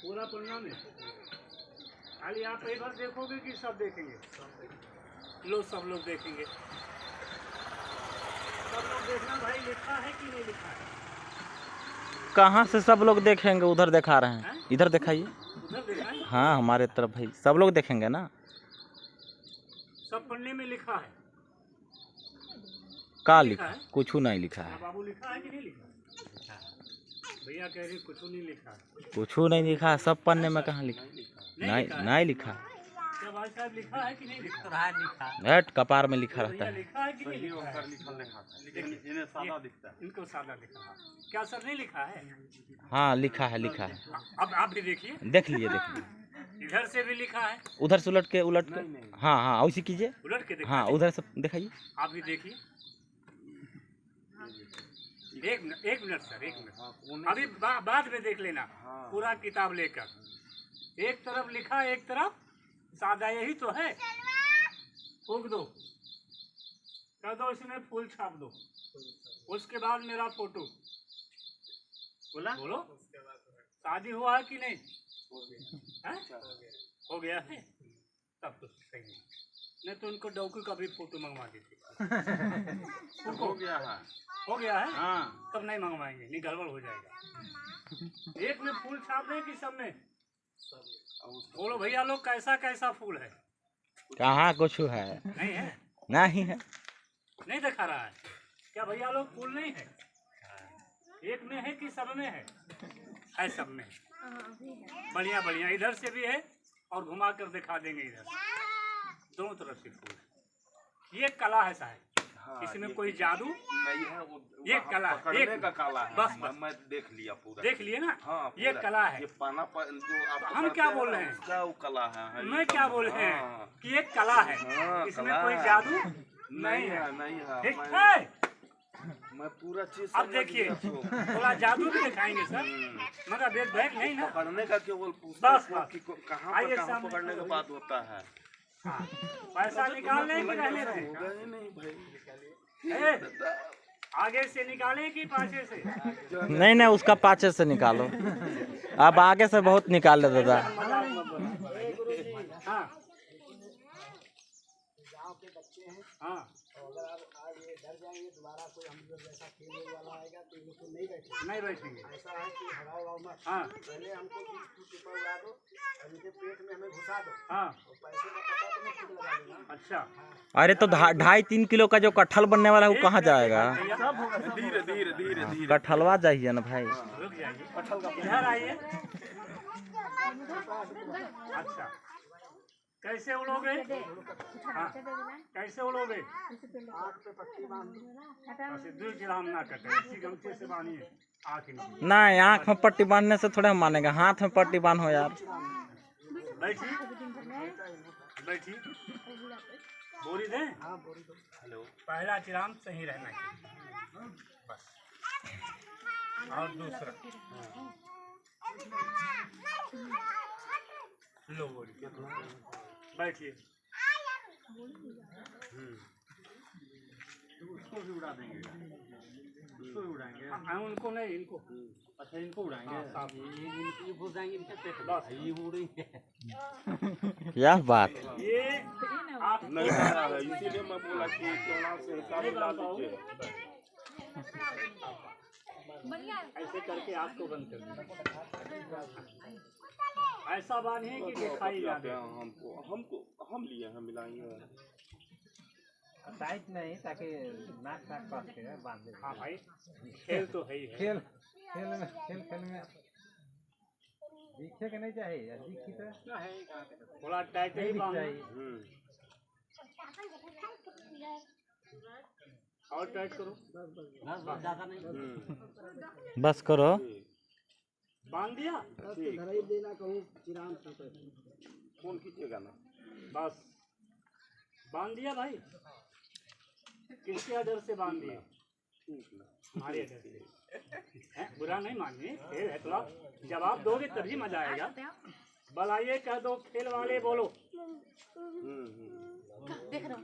पूरा पन्ना में खाली आप एक बार देखोगे कि सब देखेंगे? सब लोग देखेंगे। सब लोग देखना भाई, लिखा है कि नहीं लिखा है? कहाँ से सब लोग देखेंगे? उधर दिखा रहे हैं, इधर दिखाइए। उधर दिखाएं? हाँ हमारे तरफ भाई, सब लोग देखेंगे ना। सब पन्ने में लिखा है। क्या लिखा है? कुछ नहीं लिखा है। बाबू लिखा है कि नहीं लिखा? भैया कह रहे कुछ नहीं लिखा है। कुछ नहीं लिखा है, सब पन्ने में कहाँ लिखा? नहीं लिखा। क्या भाई साहब लिखा है कि नहीं लिखा? हट, कपार में लिखा रहता है। लिखा है कि नहीं लिखा है? इनको सादा लिखा है। क्या सर नहीं लिखा है? हाँ लिखा है, लिखा है। अब आप भी देखिए। देख लिए। इधर से भी लिखा है। उधर से उलट के हाँ वैसे कीजिए। उलट के हाँ उधर से दिखाइए। आप भी देखिए। एक मिनट सर, एक मिनट अभी बाद में देख लेना। पूरा किताब लेकर एक तरफ लिखा, एक तरफ सादा, यही तो है। फूक दो, कर दो, इसमें फूल छाप दो। उसके बाद मेरा फोटो। बोलो शादी हुआ है कि नहीं? हो गया है, तब तो सही नहीं तो उनको डॉक्यू का भी फोटो मंगवा देते। हो गया है हाँ। तब नहीं मंगवाएंगे, नहीं गड़बड़ हो जाएगा। एक में फूल छाप दें कि सब में? बोलो भैया लोग, कैसा कैसा फूल है? कहाँ कुछ है? नहीं है? नहीं है, नहीं दिखा रहा है क्या भैया लोग? फूल नहीं है? एक में है कि सब में है? सब में। बढ़िया बढ़िया, इधर से भी है और घुमा कर दिखा देंगे। इधर दोनों तरफ से फूल। ये कला है साहब। इसमें कोई जादू नहीं है। ये कला है, का कला है। बस मैं देख लिया पूरा। देख लिए ना? हाँ, ये कला है। ये पाना जो आप हम क्या बोल रहे हैं? क्या वो कला है? मैं क्या बोल रहे हैं कि एक कला है। इसमें कोई जादू नहीं है। ठीक है, मैं पूरा चीज अब देखिए। थोड़ा जादू भी दिखाएंगे सर, मगर बैग नहीं ना पकड़ने का केवल बस कहाँ पकड़ने का बात होता है। पैसा निकालने की रहने नहीं भाई, आगे से निकाले कि पाछे से? नहीं उसका पाछे से निकालो। अब आगे से बहुत निकाले दादा। हाँ हाँ, अगर आप आज ये डर जाएंगे, दोबारा कोई हम लोग जैसा खेलने वाला आएगा तो ये लोग नहीं बैठेंगे। ऐसा है कि हवा मत। हाँ, पहले हमको 20 फुट ऊपर उड़ा दो और इनके पेट में हमें घुसा दो। हाँ, और पैसे का पता तो मैं खुद लगा दूंगा। अच्छा, अरे तो 2.5-3 किलो का जो कटहल बनने वाला है वो कहाँ जाएगा? धीरे कटहलवा चाहिए ना भाई। रुक जाइए, कटहल का इधर आइए। अच्छा, कैसे उड़ोगे? हाँ, कैसे उड़ोगे? आँख पे पट्टी बांध दो। हम ना कटे, इसी गमछे से बांधिए आँख में। नहीं, आँख में पट्टी बांधने से थोड़ा मानेगा, हाथ में पट्टी बांधो यार। बैठी बैठी, बोरी दें? हाँ बोरी दो। हेलो, पहला चिराम सही रहना चाहिए बस। और दूसरा लो बोरी, बैठिए। उसको भी उड़ा देंगे, उसको भी उड़ाएंगे। उनको नहीं, इनको। अच्छा, इनको उड़ाएंगे। ये घुस जाएंगे इनके पेट में, बस ये उड़ेंगे। क्या बात? ये आप नहीं रहा है, इसीलिए मैं बोला कि चौड़ा से हिसाब डाल दीजिए। ऐसे करके आपको बंद कर देंगे। ऐसा बांधिए कि दिखाई जाते हैं। हम लिए हैं, मिलाएंगे टाइट नहीं, ताकि नाक काट के बांध दे। हाँ भाई, खेल तो है ही है। खेल में दिखे के नहीं चाहिए, दिखी तो थोड़ा टाइट ही चाहिए। और टाइट करो, ज्यादा नहीं, बस करो। बांध दिया। देना कहूँ चिराम फोन कीजिएगा ना, बस बांध दिया भाई। किसके आदर से बांध दिए? हमारे आदर से। बुरा नहीं मानिए, खेल है, थोड़ा जवाब दोगे तभी मजा आएगा। बुलाइए, कह दो खेल वाले बोलो। देखना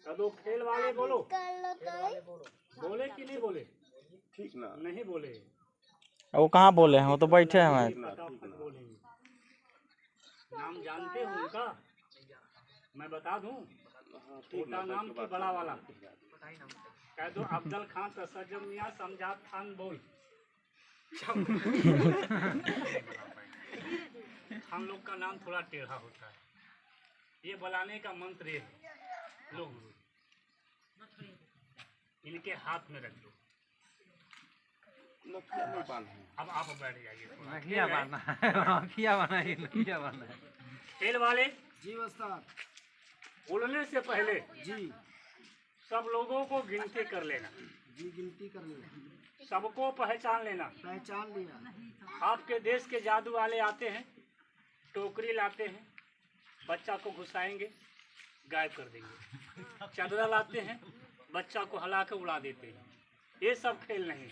कह दो खेल वाले बोलो। बोले कि नहीं बोले? ठीक ना, नहीं बोले। वो कहाँ बोले हैं, वो तो बैठे हैं वहाँ। फटाफट बोलेंगे। नाम जानते हो उनका? मैं बता दूं? छोटा नाम की बड़ा वाला कह दो। अफजल खान, तसज्जुद मियां, समझात खान बोल। हम लोग का नाम थोड़ा टेढ़ा होता है, ये बुलाने का मंत्र ये है। लो गुरु, इनके हाथ में रख दो। अब आप बैठ जाइए। खेल वाले जी उस्ताद। बोलने से पहले जी सब लोगों को गिनती कर लेना, जी गिनती कर लिया, सबको पहचान लेना। पहचान लिया। आपके देश के जादू वाले आते हैं, टोकरी लाते हैं, बच्चा को घुसाएंगे, गायब कर देंगे। चदरा लाते हैं, बच्चा को हिला के उड़ा देते हैं। ये सब खेल नहीं,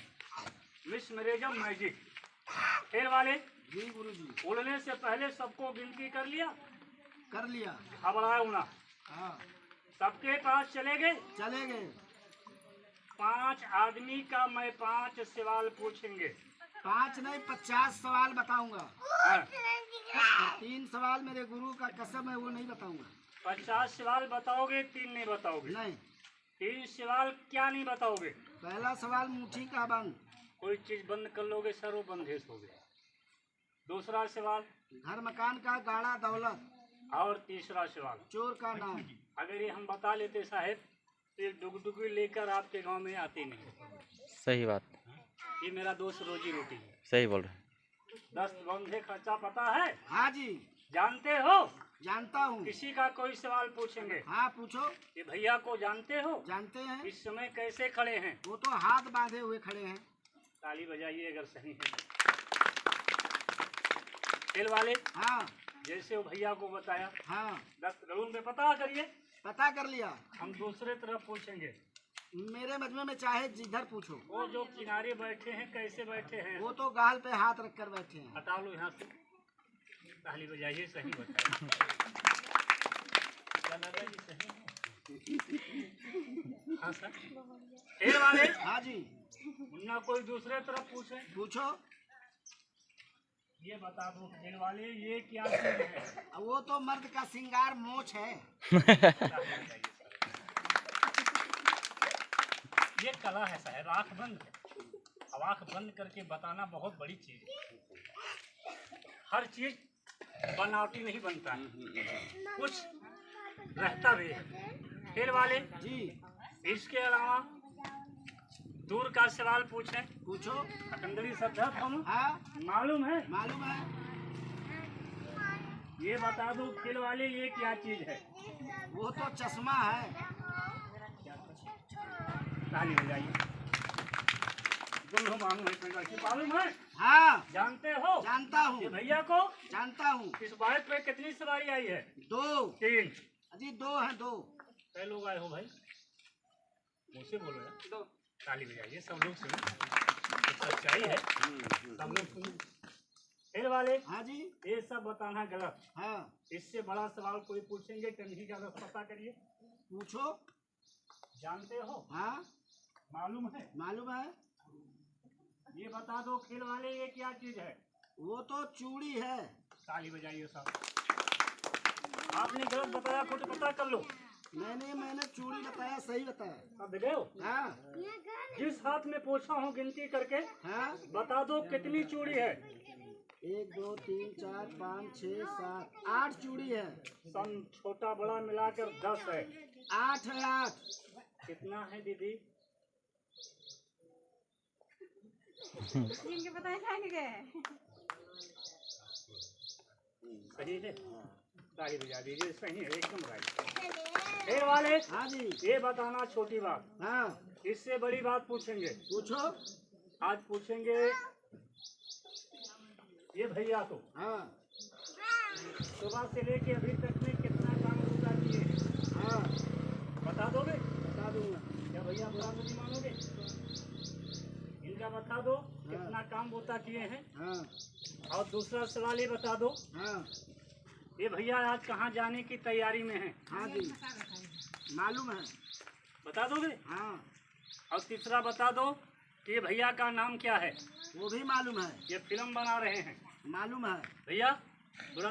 मिस मैरिजम मैजिक। खेल वाले जी गुरुजी। बोलने से पहले सबको गिनती कर लिया, कर लिया। घबराए ना, हाँ सबके पास चले गए। चले गए। 5 आदमी का मैं 5 सवाल पूछेंगे। 5 नहीं 50 सवाल बताऊंगा। हाँ, 3 सवाल मेरे गुरु का कसम है वो नहीं बताऊंगा। 50 सवाल बताओगे, 3 नहीं बताओगे। नहीं। 3 सवाल क्या नहीं बताओगे? पहला सवाल मुट्ठी का बंद। कोई चीज बंद कर लोगे सर, वो बंदेश हो गया। दूसरा सवाल घर मकान का गाड़ा दौलत। और तीसरा सवाल चोर का नाम। अगर ये हम बता लेते साहेब तो ये डुगडुगी लेकर आपके गांव में आते नहीं। सही बात, ये मेरा दोस्त रोजी रोटी है। सही बोल रहे हैं। 10 बंधे खर्चा पता है? हाँ जी जानते हो? जानता हूँ। किसी का कोई सवाल पूछेंगे। हाँ पूछो। ये भैया को जानते हो? जानते हैं। इस समय कैसे खड़े हैं? वो तो हाथ बांधे हुए खड़े हैं। ताली बजाइए अगर सही है। खेल वाले हाँ जैसे वो भैया को बताया, हाँ 10 ग्राउंड में पता करिए। पता कर लिया। हम दूसरे तरफ पूछेंगे। मेरे मजमे में चाहे जिधर पूछो। वो जो किनारे बैठे हैं कैसे बैठे हैं? वो तो गाल पे हाथ रख कर बैठे हैं। हटा लो यहाँ से। ताली बजाइए, सही बताइए। क्या लगा जी सही है? हाँ सर। खेल वाले हाँ जी मुन्ना कोई दूसरे तरफ पूछे। पूछो। ये बता दो खेल वाले, ये क्या चीज है? वो तो मर्द का श्रृंगार मोछ है। ये कला है साहब, आँख बंद है। अब आँख बंद करके बताना बहुत बड़ी चीज है। हर चीज बनावटी नहीं बनता है, कुछ रहता भी है। खेल वाले जी इसके अलावा दूर का सवाल पूछें। पूछो। अकंदरी शब्द हम हाँ मालूम है? मालूम है। ये बता दो खेल वाले, ये क्या चीज है? वो तो चश्मा है। ताली बजाइए। दोनों मालूम है? हाँ जानते हो? जानता ये हूँ। भैया को जानता हूँ। इस बाइक पे कितनी सवारी आई है? 2। 3। अजी 2 है 2। कै लोग आए हो भाई? मुझसे बोलो यार। 2। ताली बजाइए, सब लोग सुनो। ये सच्चाई है, सब लोग सुनो। खेल वाले हाँ जी ये सब बताना गलत। हाँ इससे बड़ा सवाल कोई पूछेंगे, कहीं ज्यादा पता करिए। पूछो। जानते हो? हाँ मालूम है? मालूम है। ये बता दो खेल वाले, ये क्या चीज है? वो तो चूड़ी है। ताली बजाइए सब। आपने गलत बताया, खुद पता कर लो। मैंने चूड़ी बताया, सही बताया। अब देखो, हाँ जिस हाथ में पूछा हूँ गिनती करके हाँ बता दो कितनी चूड़ी है। 1 2 3 4 5 6 7 8 चूड़ी है। सन छोटा बड़ा मिलाकर 10 है। 8 है 8। कितना है दीदी? इनके बताए जाएंगे। सही है, ताली बजा दीजिए। सही है, एकदम राइट। खेल वाले हाँ जी ये बताना छोटी बात, हाँ इससे बड़ी बात पूछेंगे। पूछो। आज पूछेंगे ये भैया को हाँ सुबह से लेके अभी तक में कितना काम पूरा किए हैं? हाँ बता दोगे? बता दूंगा। क्या भैया बुरा तो नहीं मानोगे? इनका बता दो कितना काम बूता किए हैं। हाँ और दूसरा सवाल ये बता दो, हाँ ये भैया आज कहाँ जाने की तैयारी में है? हाँ जी मालूम है। बता दोगे? हाँ और तीसरा बता दो ये भैया का नाम क्या है? वो भी मालूम है। ये फिल्म बना रहे हैं, मालूम है। भैया थोड़ा